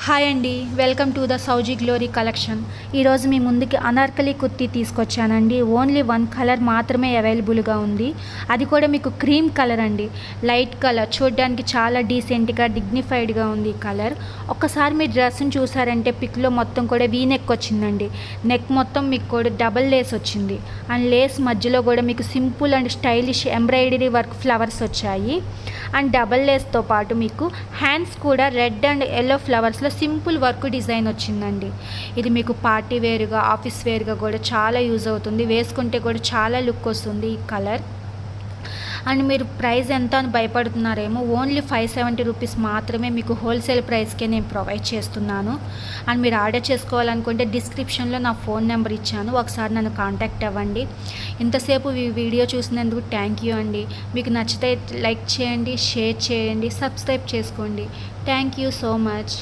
Hi అండి, welcome to the Sowji glory collection. ఈరోజు మీ ముందుకి అనార్కలి కుర్తీ తీసుకొచ్చానండి. ఓన్లీ వన్ కలర్ మాత్రమే అవైలబుల్గా ఉంది. అది కూడా మీకు క్రీమ్ కలర్ అండి. లైట్ కలర్, చూడడానికి చాలా డీసెంట్గా డిగ్నిఫైడ్గా ఉంది ఈ కలర్. ఒక్కసారి మీరు డ్రెస్ని చూసారంటే పిక్లో మొత్తం కూడా వీ నెక్ వచ్చిందండి. నెక్ మొత్తం మీకు కూడా డబల్ లేస్ వచ్చింది. అండ్ లేస్ మధ్యలో కూడా మీకు simple and stylish embroidery work flowers వచ్చాయి. అండ్ డబల్ లేస్తో పాటు మీకు హ్యాండ్స్ కూడా రెడ్ అండ్ ఎల్లో ఫ్లవర్స్లో సింపుల్ వర్క్ డిజైన్ వచ్చిందండి. ఇది మీకు పార్టీ వేర్గా, ఆఫీస్ వేర్గా కూడా చాలా యూజ్ అవుతుంది. వేసుకుంటే కూడా చాలా లుక్ వస్తుంది ఈ కలర్. అండ్ మీరు ప్రైస్ ఎంత అని భయపడుతున్నారేమో, ఓన్లీ 570 రూపీస్ మాత్రమే మీకు హోల్సేల్ ప్రైస్కే నేను ప్రొవైడ్ చేస్తున్నాను. అండ్ మీరు ఆర్డర్ చేసుకోవాలనుకుంటే డిస్క్రిప్షన్లో నా ఫోన్ నెంబర్ ఇచ్చాను, ఒకసారి నన్ను కాంటాక్ట్ అవ్వండి. ఇంతసేపు ఈ వీడియో చూసినందుకు థ్యాంక్ యూ అండి. మీకు నచ్చితే లైక్ చేయండి, షేర్ చేయండి, సబ్స్క్రైబ్ చేసుకోండి. Thank you so much.